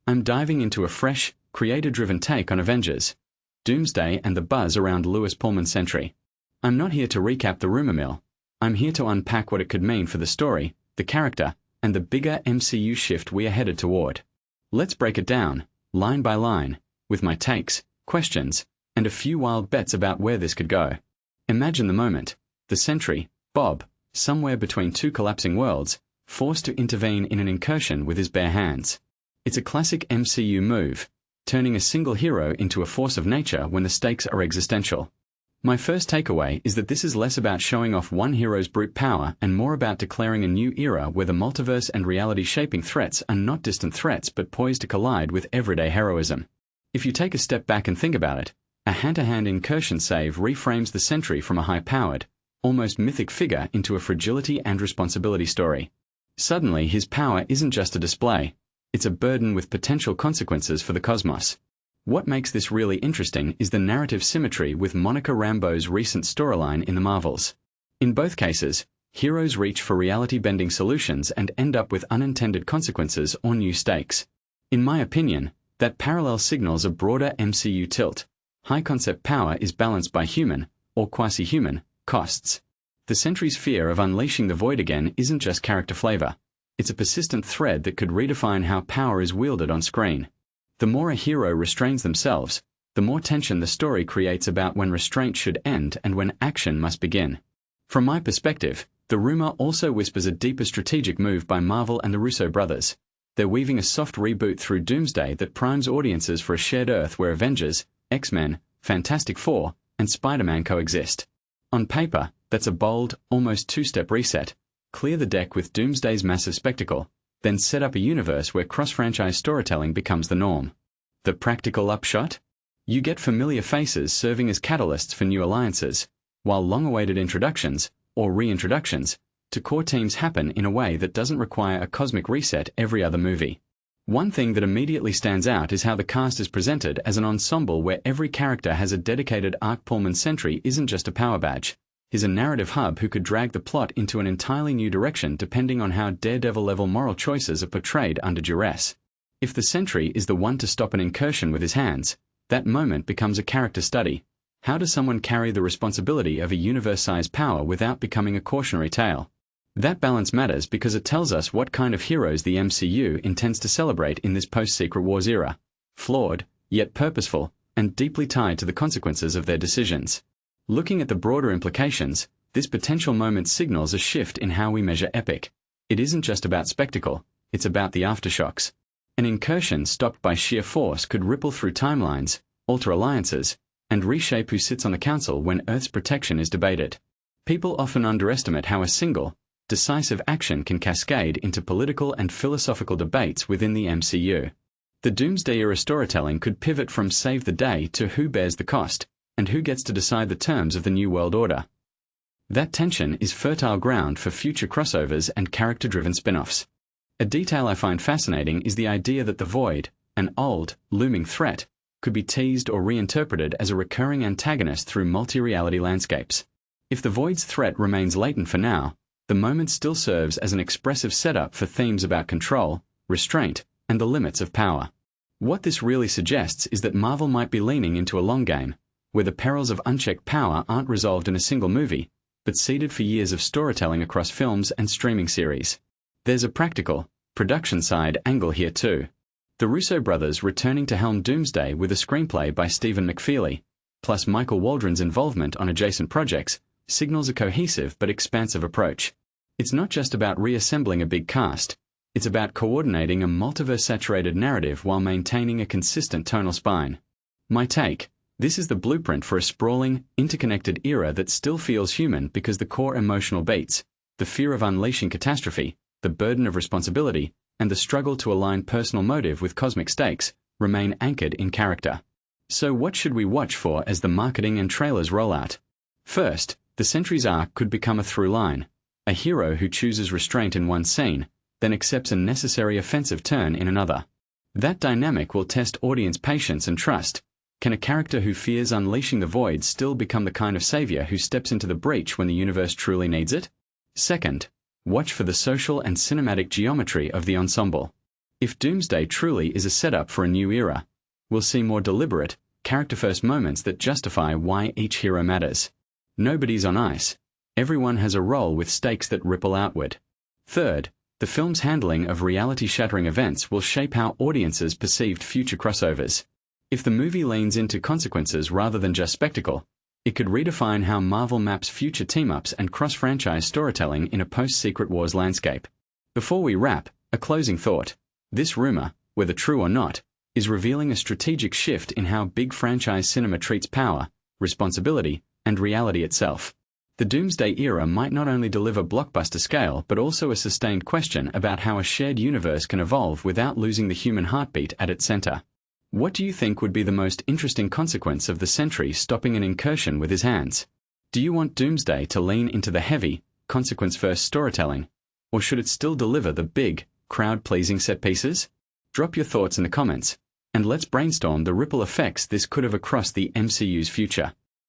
I'm diving into a fresh, creator-driven take on Avengers, Doomsday and the buzz around Lewis Pullman Sentry. I'm not here to recap the rumor mill. I'm here to unpack what it could mean for the story, the character, and the bigger MCU shift we are headed toward. Let's break it down, line by line, with my takes, questions, and a few wild bets about where this could go. Imagine the moment. The Sentry, Bob, somewhere between two collapsing worlds, forced to intervene in an incursion with his bare hands. It's a classic MCU move, turning a single hero into a force of nature when the stakes are existential. My first takeaway is that this is less about showing off one hero's brute power and more about declaring a new era where the multiverse and reality-shaping threats are not distant threats but poised to collide with everyday heroism. If you take a step back and think about it, a hand-to-hand incursion save reframes the Sentry from a high-powered, almost mythic figure into a fragility and responsibility story. Suddenly, his power isn't just a display, it's a burden with potential consequences for the cosmos. What makes this really interesting is the narrative symmetry with Monica Rambeau's recent storyline in the Marvels. In both cases, heroes reach for reality-bending solutions and end up with unintended consequences or new stakes. In my opinion, that parallel signals a broader MCU tilt. High-concept power is balanced by human, or quasi-human, costs. The Sentry's fear of unleashing the void again isn't just character flavor. It's a persistent thread that could redefine how power is wielded on screen. The more a hero restrains themselves, the more tension the story creates about when restraint should end and when action must begin. From my perspective, the rumor also whispers a deeper strategic move by Marvel and the Russo Brothers. They're weaving a soft reboot through Doomsday that primes audiences for a shared Earth where Avengers, X-Men, Fantastic Four, and Spider-Man coexist. On paper, that's a bold, almost two-step reset. Clear the deck with Doomsday's massive spectacle, then set up a universe where cross-franchise storytelling becomes the norm. The practical upshot? You get familiar faces serving as catalysts for new alliances, while long-awaited introductions, or reintroductions, to core teams happen in a way that doesn't require a cosmic reset every other movie. One thing that immediately stands out is how the cast is presented as an ensemble where every character has a dedicated arc. Pullman Sentry isn't just a power badge. He's a narrative hub who could drag the plot into an entirely new direction depending on how Daredevil-level moral choices are portrayed under duress. If the Sentry is the one to stop an incursion with his hands, that moment becomes a character study. How does someone carry the responsibility of a universe-sized power without becoming a cautionary tale? That balance matters because it tells us what kind of heroes the MCU intends to celebrate in this post-Secret Wars era. Flawed, yet purposeful, and deeply tied to the consequences of their decisions. Looking at the broader implications, this potential moment signals a shift in how we measure epic. It isn't just about spectacle, it's about the aftershocks. An incursion stopped by sheer force could ripple through timelines, alter alliances, and reshape who sits on the council when Earth's protection is debated. People often underestimate how a single, decisive action can cascade into political and philosophical debates within the MCU. The Doomsday-era storytelling could pivot from save the day to who bears the cost, and who gets to decide the terms of the New World Order. That tension is fertile ground for future crossovers and character-driven spin-offs. A detail I find fascinating is the idea that the Void, an old, looming threat, could be teased or reinterpreted as a recurring antagonist through multi-reality landscapes. If the Void's threat remains latent for now, the moment still serves as an expressive setup for themes about control, restraint, and the limits of power. What this really suggests is that Marvel might be leaning into a long game, where the perils of unchecked power aren't resolved in a single movie, but seeded for years of storytelling across films and streaming series. There's a practical, production side angle here too. The Russo brothers returning to helm Doomsday with a screenplay by Stephen McFeely, plus Michael Waldron's involvement on adjacent projects, signals a cohesive but expansive approach. It's not just about reassembling a big cast, it's about coordinating a multiverse-saturated narrative while maintaining a consistent tonal spine. My take: this is the blueprint for a sprawling, interconnected era that still feels human because the core emotional beats, the fear of unleashing catastrophe, the burden of responsibility, and the struggle to align personal motive with cosmic stakes, remain anchored in character. So what should we watch for as the marketing and trailers roll out? First, the Sentry's arc could become a through line, a hero who chooses restraint in one scene, then accepts a necessary offensive turn in another. That dynamic will test audience patience and trust. Can a character who fears unleashing the void still become the kind of savior who steps into the breach when the universe truly needs it? Second, watch for the social and cinematic geometry of the ensemble. If Doomsday truly is a setup for a new era, we'll see more deliberate, character-first moments that justify why each hero matters. Nobody's on ice. Everyone has a role with stakes that ripple outward. Third, the film's handling of reality-shattering events will shape how audiences perceived future crossovers. If the movie leans into consequences rather than just spectacle, it could redefine how Marvel maps future team-ups and cross-franchise storytelling in a post-Secret Wars landscape. Before we wrap, a closing thought. This rumor, whether true or not, is revealing a strategic shift in how big franchise cinema treats power, responsibility, and reality itself. The Doomsday era might not only deliver blockbuster scale but also a sustained question about how a shared universe can evolve without losing the human heartbeat at its center. What do you think would be the most interesting consequence of the Sentry stopping an incursion with his hands? Do you want Doomsday to lean into the heavy, consequence-first storytelling, or should it still deliver the big, crowd-pleasing set pieces? Drop your thoughts in the comments, and let's brainstorm the ripple effects this could have across the MCU's future.